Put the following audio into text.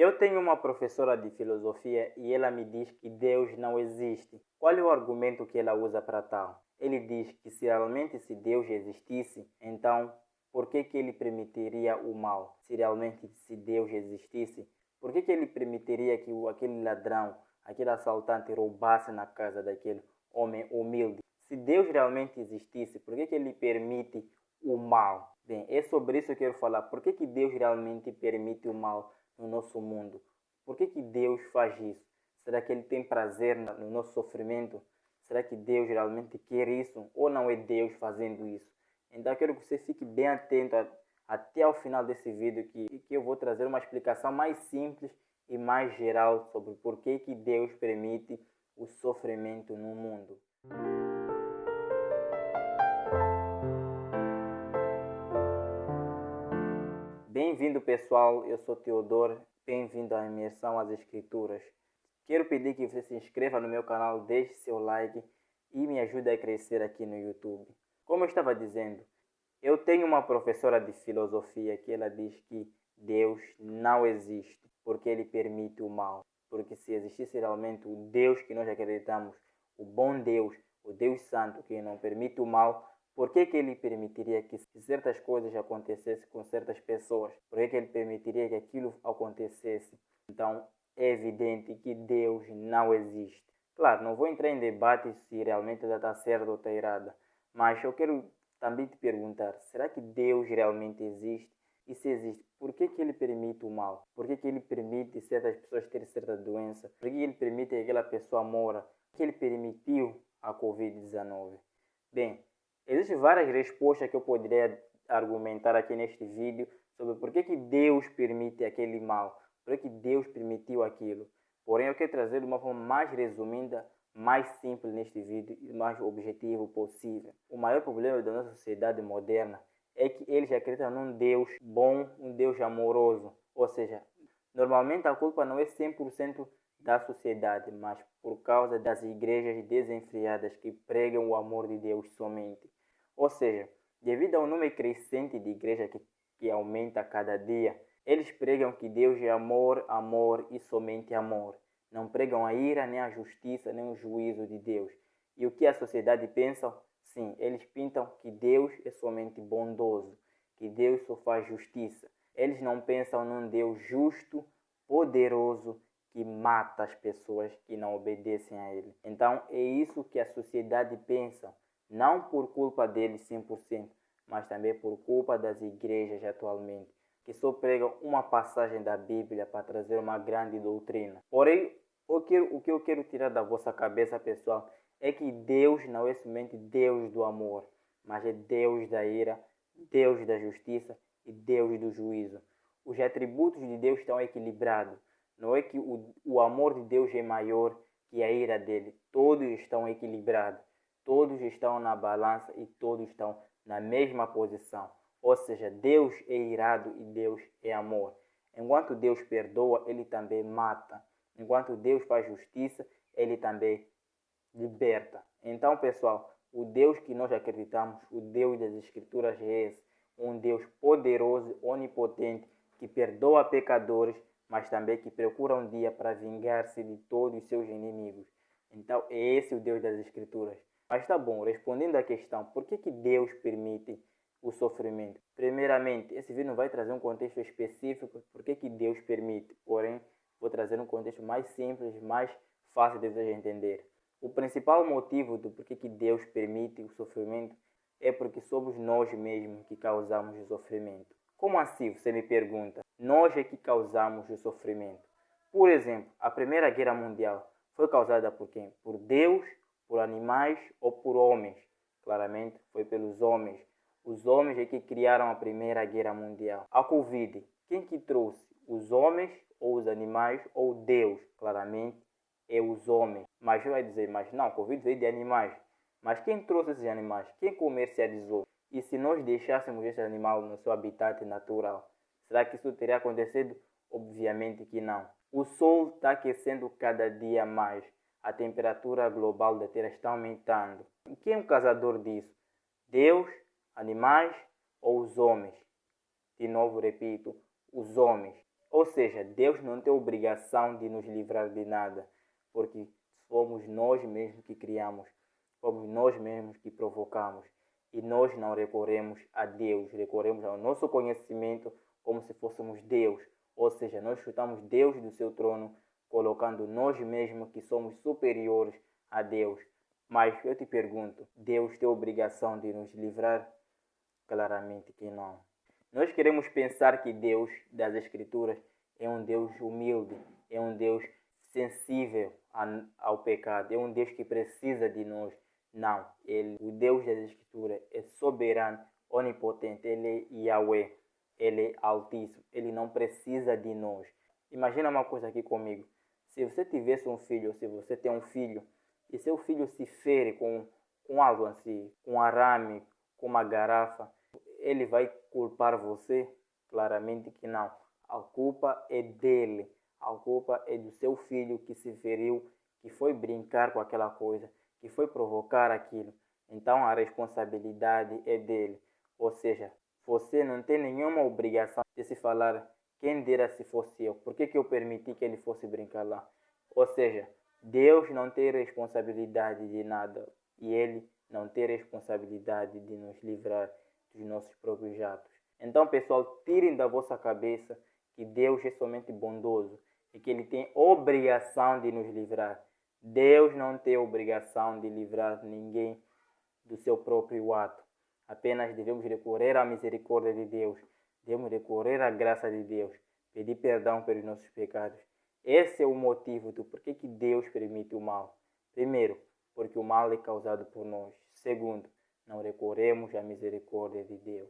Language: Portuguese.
Eu tenho uma professora de filosofia e ela me diz que Deus não existe. Qual é o argumento que ela usa para tal? Ele diz que se Deus existisse, então por que ele permitiria o mal? Se Deus existisse, por que ele permitiria que aquele ladrão, aquele assaltante roubasse na casa daquele homem humilde? Se Deus realmente existisse, por que ele permite o mal? Bem, é sobre isso que eu quero falar. Por que Deus realmente permite o mal no nosso mundo? Por que Deus faz isso? Será que Ele tem prazer no nosso sofrimento? Será que Deus realmente quer isso? Ou não é Deus fazendo isso? Então eu quero que você fique bem atento até ao final desse vídeo que eu vou trazer uma explicação mais simples e mais geral sobre por que Deus permite o sofrimento no mundo. Bem-vindo, pessoal, eu sou Teodoro, bem-vindo à imersão às Escrituras. Quero pedir que você se inscreva no meu canal, deixe seu like e me ajude a crescer aqui no YouTube. Como eu estava dizendo, eu tenho uma professora de filosofia que ela diz que Deus não existe porque Ele permite o mal. Porque se existisse realmente o Deus que nós acreditamos, o bom Deus, o Deus Santo que não permite o mal, por que Ele permitiria que certas coisas acontecessem com certas pessoas? Por que Ele permitiria que aquilo acontecesse? Então, é evidente que Deus não existe. Claro, não vou entrar em debate se realmente ela está certa ou está errada, mas eu quero também te perguntar, será que Deus realmente existe? E se existe, por que Ele permite o mal? Por que Ele permite certas pessoas terem certa doença? Por que Ele permite que aquela pessoa mora? Por que Ele permitiu a Covid-19? Bem, existem várias respostas que eu poderia argumentar aqui neste vídeo sobre por que Deus permite aquele mal, por que Deus permitiu aquilo. Porém, eu quero trazer de uma forma mais resumida, mais simples neste vídeo e mais objetivo possível. O maior problema da nossa sociedade moderna é que eles acreditam num Deus bom, um Deus amoroso. Ou seja, normalmente a culpa não é 100% da sociedade, mas por causa das igrejas desenfreadas que pregam o amor de Deus somente. Ou seja, devido ao número crescente de igrejas que aumenta a cada dia, eles pregam que Deus é amor, amor e somente amor. Não pregam a ira, nem a justiça, nem o juízo de Deus. E o que a sociedade pensa? Sim, eles pintam que Deus é somente bondoso, que Deus só faz justiça. Eles não pensam num Deus justo, poderoso, que mata as pessoas que não obedecem a Ele. Então é isso que a sociedade pensa, não por culpa deles 100%, mas também por culpa das igrejas atualmente, que só pregam uma passagem da Bíblia para trazer uma grande doutrina. Porém, o que eu quero tirar da vossa cabeça, pessoal, é que Deus não é somente Deus do amor, mas é Deus da ira, Deus da justiça e Deus do juízo. Os atributos de Deus estão equilibrados. Não é que o amor de Deus é maior que a ira dele. Todos estão equilibrados. Todos estão na balança e todos estão na mesma posição. Ou seja, Deus é irado e Deus é amor. Enquanto Deus perdoa, Ele também mata. Enquanto Deus faz justiça, Ele também liberta. Então, pessoal, o Deus que nós acreditamos, o Deus das Escrituras é esse. Um Deus poderoso, onipotente, que perdoa pecadores, mas também que procura um dia para vingar-se de todos os seus inimigos. Então, é esse o Deus das Escrituras. Mas tá bom, respondendo à questão, por que Deus permite o sofrimento? Primeiramente, esse vídeo não vai trazer um contexto específico, por que Deus permite, porém, vou trazer um contexto mais simples, mais fácil de você entender. O principal motivo do porquê que Deus permite o sofrimento é porque somos nós mesmos que causamos o sofrimento. Como assim, você me pergunta? Nós é que causamos o sofrimento. Por exemplo, a Primeira Guerra Mundial foi causada por quem? Por Deus, por animais ou por homens? Claramente foi pelos homens. Os homens é que criaram a Primeira Guerra Mundial. A Covid, quem que trouxe? Os homens ou os animais ou Deus? Claramente é os homens. Mas vai dizer, mas não, Covid veio de animais. Mas quem trouxe esses animais? Quem comercializou? E se nós deixássemos esse animal no seu habitat natural, será que isso teria acontecido? Obviamente que não. O Sol está aquecendo cada dia mais. A temperatura global da Terra está aumentando. E quem é o causador disso? Deus, animais ou os homens? De novo repito, os homens. Ou seja, Deus não tem obrigação de nos livrar de nada, porque fomos nós mesmos que criamos, fomos nós mesmos que provocamos. E nós não recorremos a Deus, recorremos ao nosso conhecimento como se fôssemos Deus. Ou seja, nós chutamos Deus do seu trono, colocando nós mesmos que somos superiores a Deus. Mas eu te pergunto, Deus tem obrigação de nos livrar? Claramente que não. Nós queremos pensar que Deus das Escrituras é um Deus humilde, é um Deus sensível ao pecado, é um Deus que precisa de nós. Não, o Deus das Escrituras é soberano, onipotente, ele é Yahweh, ele é altíssimo, ele não precisa de nós. Imagina uma coisa aqui comigo, se você tivesse um filho, se você tem um filho, e seu filho se fere com algo assim, com um arame, com uma garrafa, ele vai culpar você? Claramente que não. A culpa é dele. A culpa é do seu filho que se feriu, que foi brincar com aquela coisa, que foi provocar aquilo. Então a responsabilidade é dele. Ou seja, você não tem nenhuma obrigação de se falar quem dera se fosse eu. Por que eu permiti que ele fosse brincar lá? Ou seja, Deus não tem responsabilidade de nada e ele não tem responsabilidade de nos livrar dos nossos próprios atos. Então, pessoal, tirem da vossa cabeça que Deus é somente bondoso e que ele tem obrigação de nos livrar. Deus não tem obrigação de livrar ninguém do seu próprio ato. Apenas devemos recorrer à misericórdia de Deus, devemos recorrer à graça de Deus, pedir perdão pelos nossos pecados. Esse é o motivo do porquê que Deus permite o mal. Primeiro, porque o mal é causado por nós. Segundo, não recorremos à misericórdia de Deus.